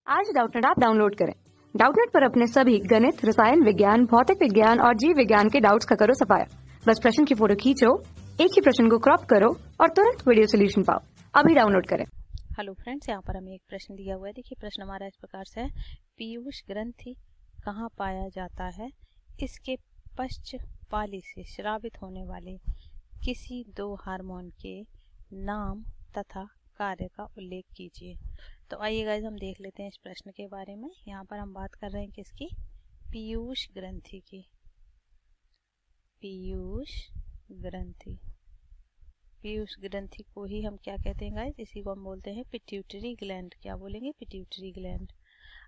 आज Doubtnut app download करें। Doubtnut पर अपने सभी गणित, रसायन विज्ञान, भौतिक विज्ञान और जीव विज्ञान के डाउट्स का करो सफाया। बस प्रश्न की फोटो खींचो, एक ही प्रश्न को क्रॉप करो और तुरंत वीडियो सोल्यूशन पाओ। अभी डाउनलोड करें। हेलो फ्रेंड्स, यहाँ पर हमें एक प्रश्न दिया हुआ है। देखिए प्रश्न हमारा इस प्रकार से है, पीयूष ग्रंथि कहाँ पाया जाता है? इसके पश्चपाली से स्रावित होने वाले किसी दो हार्मोन के नाम तथा कार्य का उल्लेख कीजिए। तो आइए गाइस हम देख लेते हैं इस प्रश्न के बारे में। यहाँ पर हम बात कर रहे हैं किसकी? पीयूष ग्रंथि की। पीयूष ग्रंथि, पीयूष ग्रंथि को ही हम क्या कहते हैं गाइस? इसी को हम बोलते हैं पिट्यूटरी ग्लैंड। क्या बोलेंगे? Pituitary gland.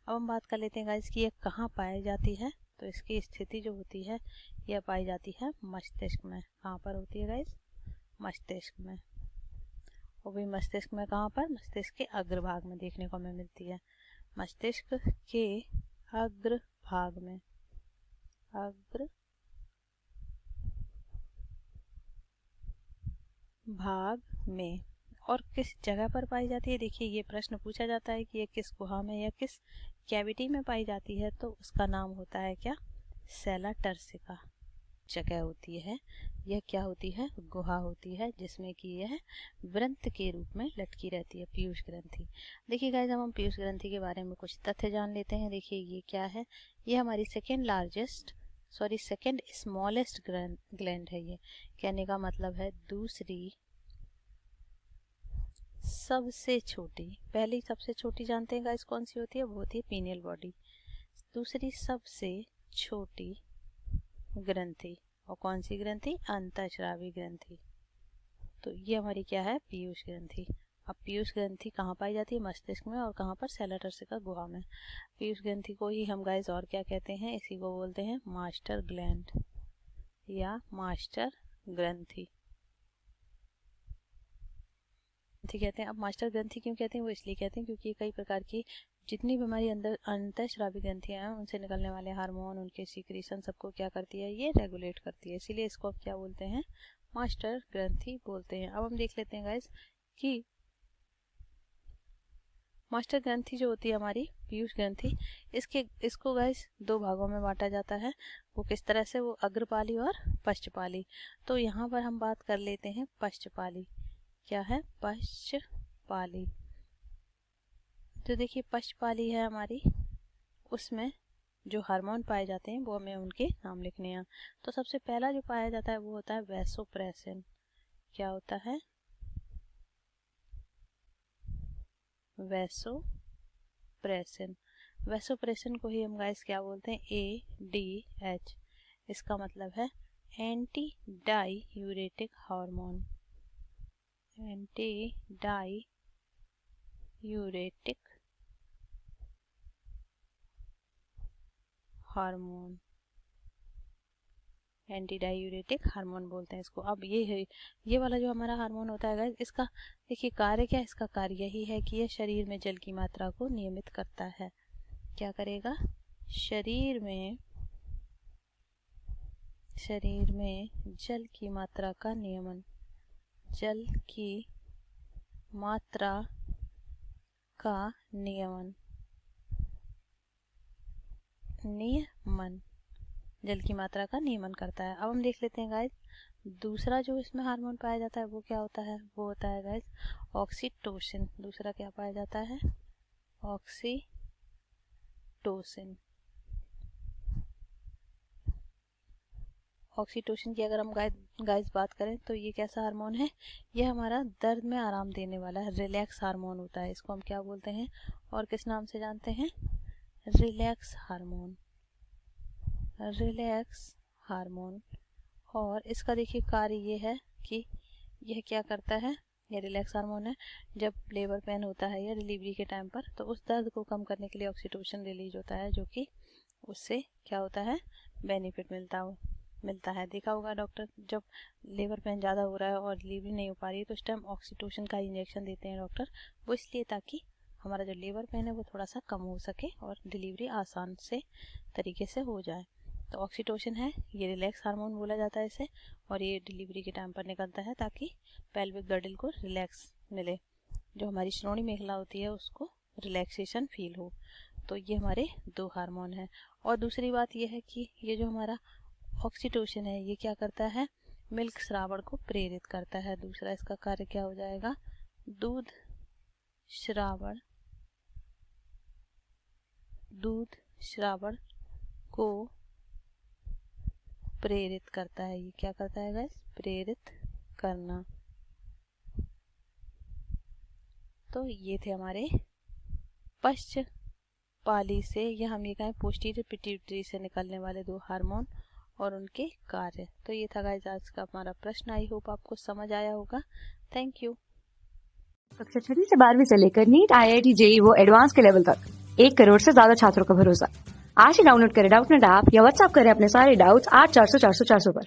अब हम बात कर लेते हैं गाइस कि यह कहाँ पाई जाती है। तो इसकी स्थिति जो होती है यह पाई जाती है मस्तिष्क में। कहाँ पर होती है गाइस? मस्तिष्क में। वो भी मस्तिष्क में कहाँ पर? मस्तिष्क के अग्रभाग में देखने को हमें मिलती है। मस्तिष्क के अग्रभाग में, अग्र भाग में। और किस जगह पर पाई जाती है? देखिए ये प्रश्न पूछा जाता है कि ये किस गुहा में या किस कैविटी में पाई जाती है। तो उसका नाम होता है क्या? सेला टर्सिका जगह होती है। यह क्या होती है? गुहा होती है जिसमें कि यह वृंत के रूप में लटकी रहती है, पीयूष ग्रंथि। देखिए गाइस हम पीयूष ग्रंथि के बारे में कुछ तथ्य जान लेते हैं। देखिए ये क्या है? ये हमारी सेकेंड स्मॉलेस्ट ग्लैंड है। ये कहने का मतलब है दूसरी सबसे छोटी। पहली सबसे छोटी जानते हैं गाइस कौन सी होती है? वो होती है पीनियल बॉडी। दूसरी सबसे छोटी ग्रंथि, और कौन सी ग्रंथि? अंतःस्रावी ग्रंथि। तो ये हमारी क्या है? पीयूष ग्रंथि। अब पीयूष ग्रंथि कहाँ पाई जाती है? मस्तिष्क में। और कहाँ पर? सेला टर्सिका गुहा में। पीयूष ग्रंथि को ही हम गाइस और क्या कहते हैं? इसी को बोलते हैं मास्टर ग्लैंड या मास्टर ग्रंथि कहते हैं। अब मास्टर ग्रंथि क्यों कहते हैं? वो इसलिए कहते हैं क्योंकि कई प्रकार की जितनी भी हमारी अंदर अंतःस्रावी ग्रंथियां हैं उनसे निकलने वाले हार्मोन, उनके सीक्रेशन सबको क्या करती है? ये रेगुलेट करती है। इसीलिए इसको अब क्या बोलते हैं? मास्टर ग्रंथि बोलते हैं। अब हम देख लेते हैं गाइस कि मास्टर ग्रंथि जो होती है हमारी पीयूष ग्रंथि, इसको गाइस दो भागों में बांटा जाता है। वो किस तरह से? वो अग्रपाली और पश्चपाली। तो यहाँ पर हम बात कर लेते हैं पश्चपाली। क्या है? पश्चपाली। तो देखिए पश्चपाली है हमारी, उसमें जो हार्मोन पाए जाते हैं वो हमें उनके नाम लिखने हैं। तो सबसे पहला जो पाया जाता है वो होता है वैसोप्रेसिन। क्या होता है? वैसोप्रेसिन। वैसोप्रेसिन को ही हम गाइस क्या बोलते हैं? ADH। इसका मतलब है anti diuretic hormone. Anti diuretic hormone, anti diuretic hormone बोलते हैं इसको। अब ये है, ये वाला जो हमारा हार्मोन होता है गाइस, इसका देखिए कार्य क्या है? इसका कार्य यही है कि यह शरीर में जल की मात्रा को नियमित करता है। क्या करेगा? शरीर में जल की मात्रा का नियमन, जल की मात्रा का नियमन, जल की मात्रा का नियमन करता है। अब हम देख लेते हैं गाइस दूसरा जो इसमें हार्मोन पाया जाता है वो क्या होता है? वो होता है गाइस ऑक्सीटोसिन। दूसरा क्या पाया जाता है? ऑक्सीटोसिन। ऑक्सीटोसिन की अगर हम गाइस बात करें तो ये कैसा हार्मोन है? ये हमारा दर्द में आराम देने वाला है, रिलैक्स हार्मोन होता है। इसको हम क्या बोलते हैं और किस नाम से जानते हैं? Relax hormone. Relax hormone. और इसका देखिए कार्य ये है कि यह क्या करता है? ये रिलैक्स हार्मोन है। जब लेबर पेन होता है या डिलीवरी के टाइम पर तो उस दर्द को कम करने के लिए ऑक्सीटोसिन रिलीज होता है, जो कि उससे क्या होता है? बेनिफिट मिलता है। देखा होगा डॉक्टर जब लेबर पेन ज़्यादा हो रहा है और डिलीवरी नहीं हो पा रही है तो उस टाइम ऑक्सीटोसिन का इंजेक्शन देते हैं डॉक्टर। वो इसलिए ताकि हमारा जो लेबर पेन है वो थोड़ा सा कम हो सके और डिलीवरी आसान से तरीके से हो जाए। तो ऑक्सीटोसिन है, ये रिलैक्स हार्मोन बोला जाता है इसे, और ये डिलीवरी के टाइम पर निकलता है ताकि पेल्विक गर्डल को रिलैक्स मिले। जो हमारी श्रोणि मेखला होती है उसको रिलैक्सेशन फील हो। तो ये हमारे दो हार्मोन हैं। और दूसरी बात ये है कि ये जो हमारा ऑक्सीटोसिन है ये क्या करता है, मिल्क श्रावण को प्रेरित करता है। दूसरा इसका कार्य क्या हो जाएगा, दूध श्रावण को प्रेरित करता है। ये क्या करता है गाइस, प्रेरित करना। तो ये थे हमारे पश्चपाली से या हम ये कहें पोस्टीरियर पिट्यूटरी से निकलने वाले दो हार्मोन और उनके कार्य। तो ये था गाइस आज का हमारा प्रश्न। आई होप आपको समझ आया होगा। Thank you. कक्षा 6 से 12वीं से लेकर नीट, IIT, JEE वो एडवांस के लेवल तक 1 करोड़ से ज्यादा छात्रों का भरोसा। आज ही डाउनलोड करें डाउटनेट ऐप या व्हाट्सएप करें अपने सारे डाउट्स 8400 400 400 पर।